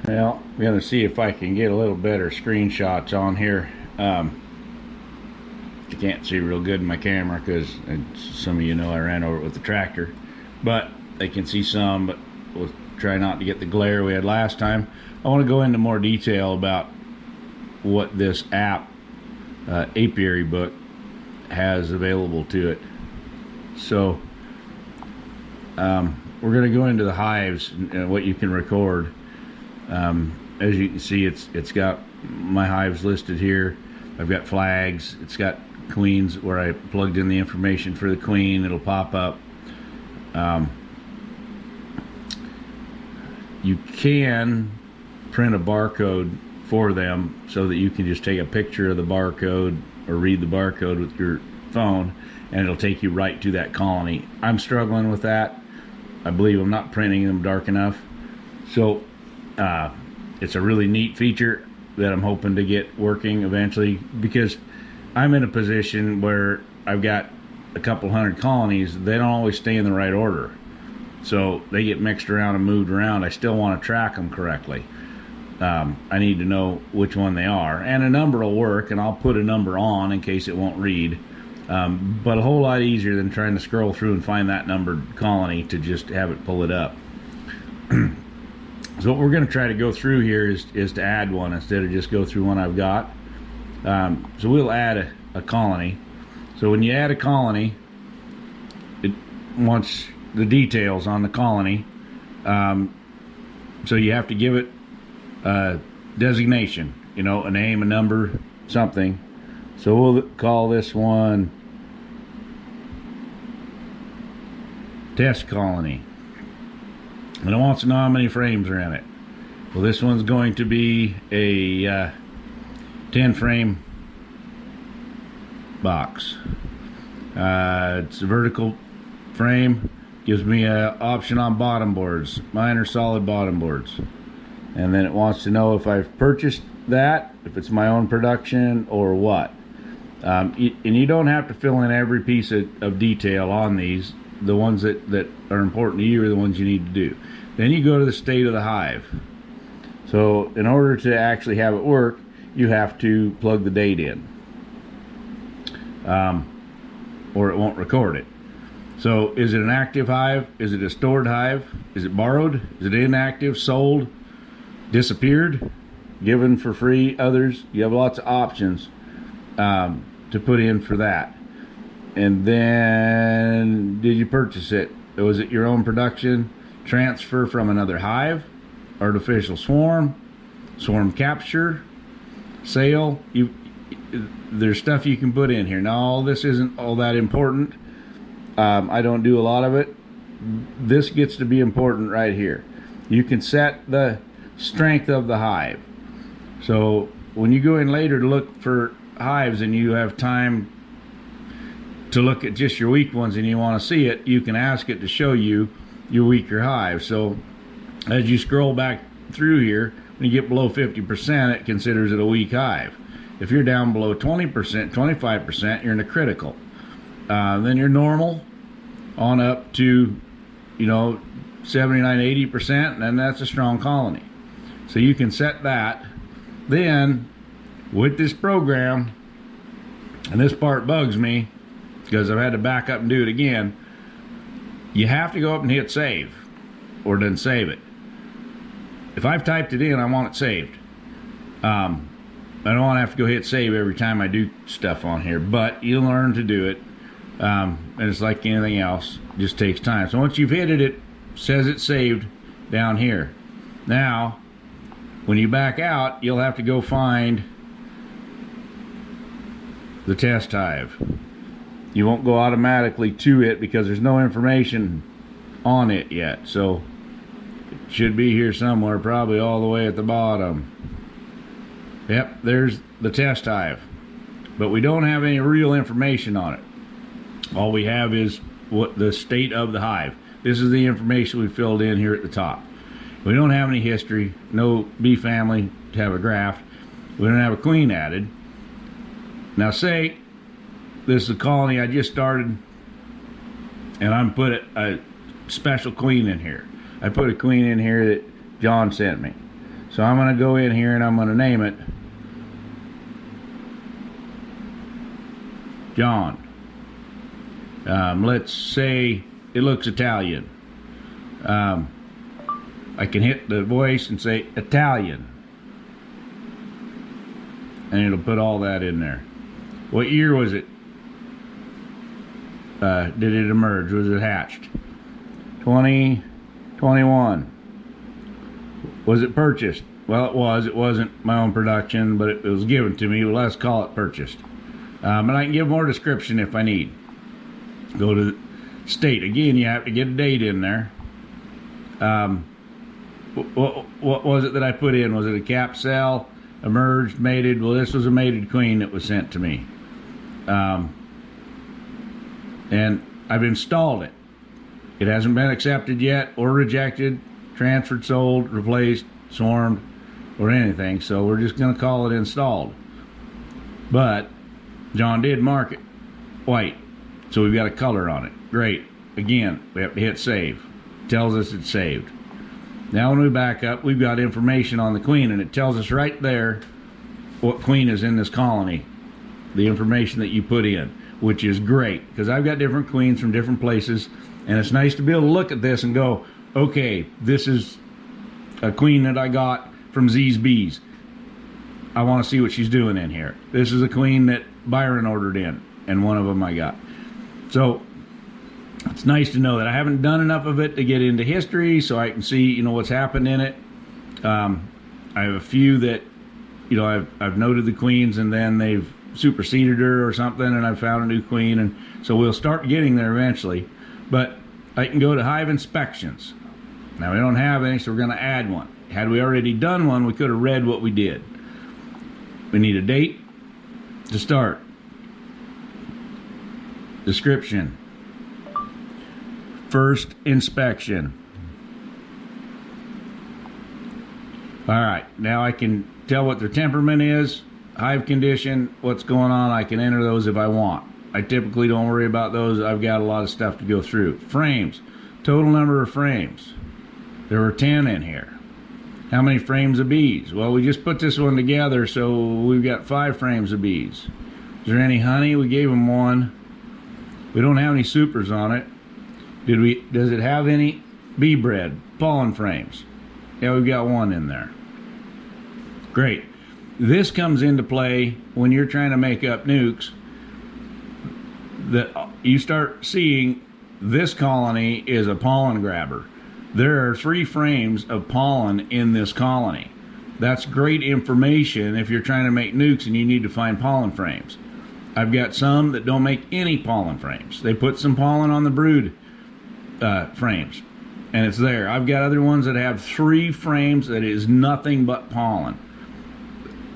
Well, I'm going to see if I can get a little better screenshots on here. You can't see real good in my camera because some of you know I ran over it with the tractor, but they can see some, but we'll try not to get the glare we had last time. I want to go into more detail about what this Apiary book has available to it. So we're going to go into the hives and what you can record. As you can see, it's got my hives listed here. I've got flags. It's got queens where I plugged in the information for the queen. It'll pop up. You can print a barcode for them so that you can just take a picture of the barcode or read the barcode with your phone, and it'll take you right to that colony. I'm struggling with that. I believe I'm not printing them dark enough. So it's a really neat feature that I'm hoping to get working eventually, because I'm in a position where I've got a couple hundred colonies. They don't always stay in the right order, so they get mixed around and moved around. I still want to track them correctly. I need to know which one they are, and a number will work, and I'll put a number on in case it won't read, but a whole lot easier than trying to scroll through and find that numbered colony to just have it pull it up. So what we're going to try to go through here is to add one instead of just go through one I've got. So we'll add a colony. So when you add a colony, it wants the details on the colony. So you have to give it a designation, you know, a name, a number, something. So we'll call this one test colony. And it wants to know how many frames are in it. Well, this one's going to be a 10 frame box. It's a vertical frame. Gives me an option on bottom boards. Mine are solid bottom boards. And then it wants to know if I've purchased that, if it's my own production or what. And you don't have to fill in every piece of detail on these. The ones that are important to you are the ones you need to do. Then you go to the state of the hive. So in order to actually have it work, you have to plug the date in, or it won't record it. So is it an active hive? Is it a stored hive? Is it borrowed? Is it inactive, sold, disappeared, given for free, others? You have lots of options to put in for that. And then, did you purchase it? Was it your own production? Transfer from another hive? Artificial swarm? Swarm capture? Sale? There's stuff you can put in here. Now, all this isn't all that important. I don't do a lot of it. This gets to be important right here. You can set the strength of the hive. So when you go in later to look for hives and you have time to look at just your weak ones and you want to see it, you can ask it to show you your weaker hive. So as you scroll back through here, when you get below 50%, it considers it a weak hive. If you're down below 20%, 25%, you're in the critical. Then you're normal on up to, you know, 79, 80%, and then that's a strong colony. So you can set that. Then with this program, and this part bugs me because I've had to back up and do it again, you have to go up and hit save, or it doesn't save it. If I've typed it in, I want it saved. I don't want to have to go hit save every time I do stuff on here, but you learn to do it. And it's like anything else, it just takes time. So once you've hit it, it says it's saved down here. Now, when you back out, you'll have to go find the test hive. You won't go automatically to it because there's no information on it yet. So it should be here somewhere, probably all the way at the bottom. Yep, there's the test hive. But we don't have any real information on it. All we have is what the state of the hive. This is the information we filled in here at the top. We don't have any history, no bee family to have a graph. We don't have a queen added. Now say this is a colony I just started and I'm put a special queen in here. I put a queen in here that John sent me. So I'm going to go in here and I'm going to name it John. Let's say it looks Italian. I can hit the voice and say Italian, and it'll put all that in there. What year was it? Did it emerge? Was it hatched? 2021. Was it purchased? Well, it was. It wasn't my own production, but it was given to me. Well, let's call it purchased. And I can give more description if I need. Go to the state. Again, you have to get a date in there. What was it that I put in? Was it a cap cell, emerged, mated? Well, this was a mated queen that was sent to me. And I've installed it. It hasn't been accepted yet or rejected, transferred, sold, replaced, swarmed, or anything. So we're just going to call it installed. But John did mark it white. So we've got a color on it. Great. Again, we have to hit save. It tells us it's saved. Now when we back up, we've got information on the queen, and it tells us right there what queen is in this colony. The information that you put in, which is great, because I've got different queens from different places, and it's nice to be able to look at this and go, okay, this is a queen that I got from Z's Bees. I want to see what she's doing in here. This is a queen that Byron ordered in, and one of them I got. So it's nice to know that I haven't done enough of it to get into history, so I can see, you know, what's happened in it. I have a few that, you know, I've noted the queens, and then they've superseded her or something, and I've found a new queen, and so we'll start getting there eventually. But I can go to hive inspections. Now we don't have any, so we're going to add one. Had we already done one, we could have read what we did. We need a date to start. Description. First inspection. All right, now I can tell what their temperament is, hive condition, what's going on. I can enter those if I want. I typically don't worry about those. I've got a lot of stuff to go through. Frames. Total number of frames. There were 10 in here. How many frames of bees? Well, we just put this one together, so we've got 5 frames of bees. Is there any honey? We gave them 1. We don't have any supers on it. Does it have any bee bread, pollen frames? Yeah, we've got 1 in there. Great. This comes into play when you're trying to make up nukes, that you start seeing this colony is a pollen grabber. There are 3 frames of pollen in this colony. That's great information if you're trying to make nukes and you need to find pollen frames. I've got some that don't make any pollen frames. They put some pollen on the brood frames, and it's there. I've got other ones that have 3 frames that is nothing but pollen.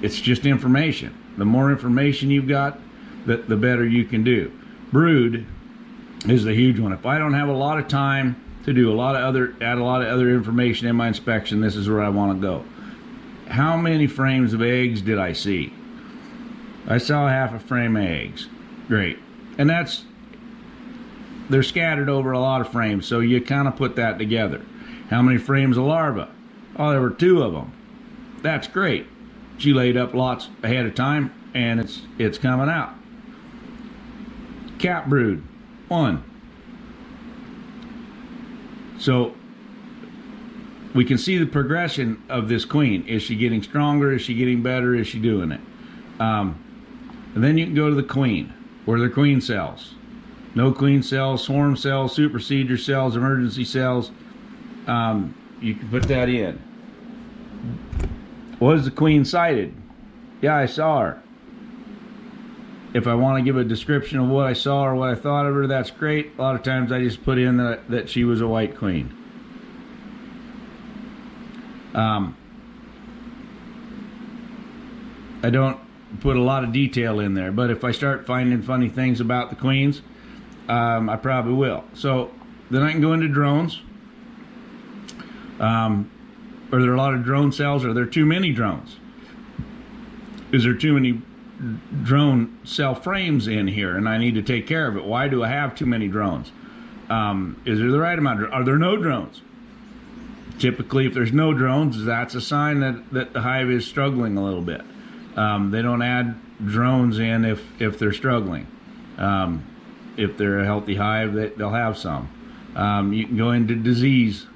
It's just information. The more information you've got, the better you can do. Brood is the huge one. If I don't have a lot of time to do add a lot of other information in my inspection, this is where I want to go. How many frames of eggs did I see? I saw half a frame of eggs. Great. And they're scattered over a lot of frames, so you kind of put that together. How many frames of larvae? Oh, there were 2 of them. That's great. She laid up lots ahead of time, and it's coming out. Cap brood, 1. So we can see the progression of this queen. Is she getting stronger? Is she getting better? Is she doing it? And then you can go to the queen. Where are the queen cells? No queen cells, swarm cells, supersedure cells, emergency cells. You can put that in. Was the queen sighted? Yeah, I saw her. If I want to give a description of what I saw or what I thought of her, that's great. A lot of times I just put in that she was a white queen. I don't put a lot of detail in there, but if I start finding funny things about the queens, I probably will. So then I can go into drones. Are there a lot of drone cells? Are there too many drones? Is there too many drone cell frames in here and I need to take care of it? Why do I have too many drones? Is there the right amount? Are there no drones? Typically, if there's no drones, that's a sign that the hive is struggling a little bit. They don't add drones in if they're struggling. If they're a healthy hive, they'll have some. You can go into disease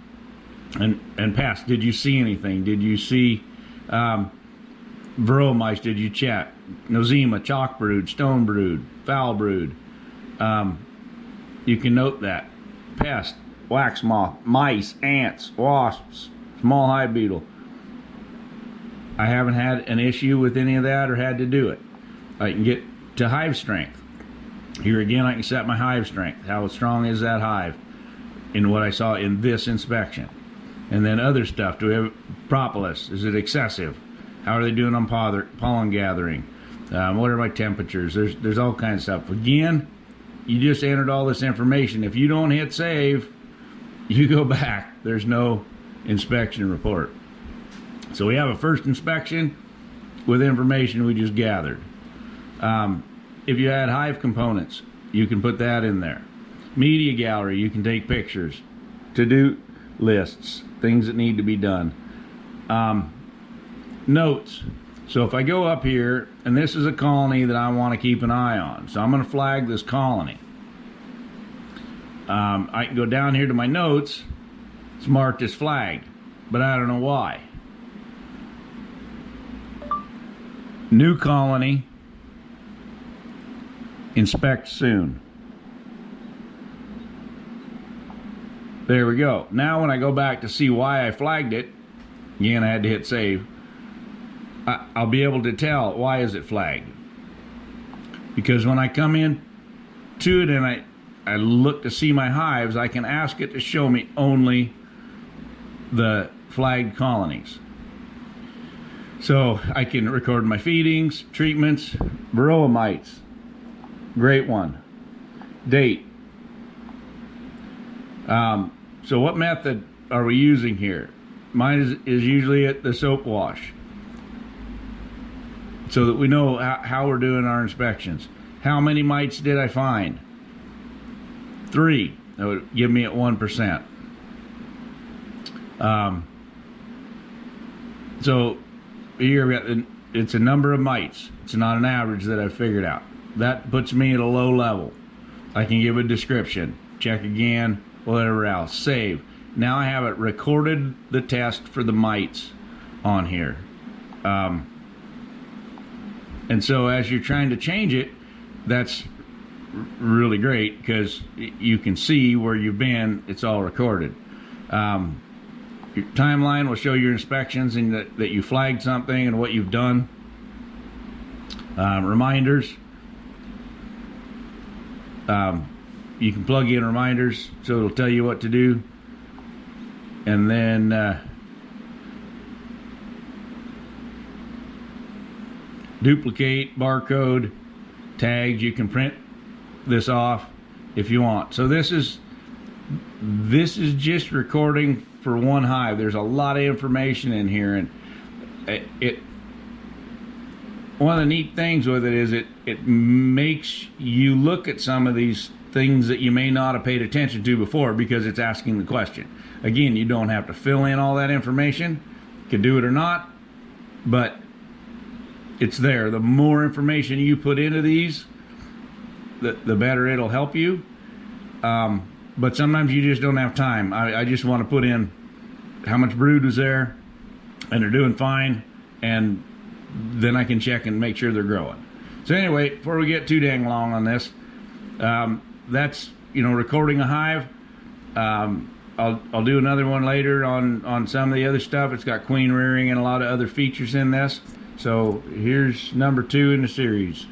and pest. Did you see anything? Did you see varroa mice? Did you check? Nosema, chalk brood, stone brood, foul brood. You can note that. Pest, wax moth, mice, ants, wasps, small hive beetle. I haven't had an issue with any of that or had to do it. I can get to hive strength. Here again, I can set my hive strength. How strong is that hive in what I saw in this inspection? And then other stuff. Do we have propolis? Is it excessive? How are they doing on pollen gathering? What are my temperatures? There's all kinds of stuff. Again, you just entered all this information. If you don't hit save, you go back. There's no inspection report. So we have a first inspection with information we just gathered. If you add hive components, you can put that in there. Media gallery, you can take pictures. To-do lists, things that need to be done. Notes. So if I go up here, and this is a colony that I want to keep an eye on, so I'm going to flag this colony. I can go down here to my notes. It's marked as flagged, but I don't know why. New colony. Inspect soon. There we go. Now when I go back to see why I flagged it, again I had to hit save, I'll be able to tell why is it flagged. Because when I come in to it and I look to see my hives, I can ask it to show me only the flagged colonies. So I can record my feedings, treatments, varroa mites. Great one. Date. So what method are we using here? Mine is usually at the soap wash, so that we know how we're doing our inspections. How many mites did I find? 3. That would give me at 1%. So here we got it's a number of mites. It's not an average that I've figured out. That puts me at a low level. I can give a description, check again, whatever else, save. Now I have it recorded the test for the mites on here. And so as you're trying to change it, that's really great because you can see where you've been. It's all recorded. Your timeline will show your inspections and that you flagged something and what you've done. Reminders. You can plug in reminders so it'll tell you what to do. And then duplicate, barcode, tags. You can print this off if you want. So this is just recording for one hive. There's a lot of information in here, and one of the neat things with it is it makes you look at some of these things that you may not have paid attention to before because it's asking the question. Again, you don't have to fill in all that information. You can do it or not, but it's there. The more information you put into these, the better it'll help you. But sometimes you just don't have time. I just want to put in how much brood is there, and they're doing fine, and then I can check and make sure they're growing. So anyway, before we get too dang long on this, that's recording a hive. I'll do another one later on some of the other stuff. It's got queen rearing and a lot of other features in this. So here's number 2 in the series.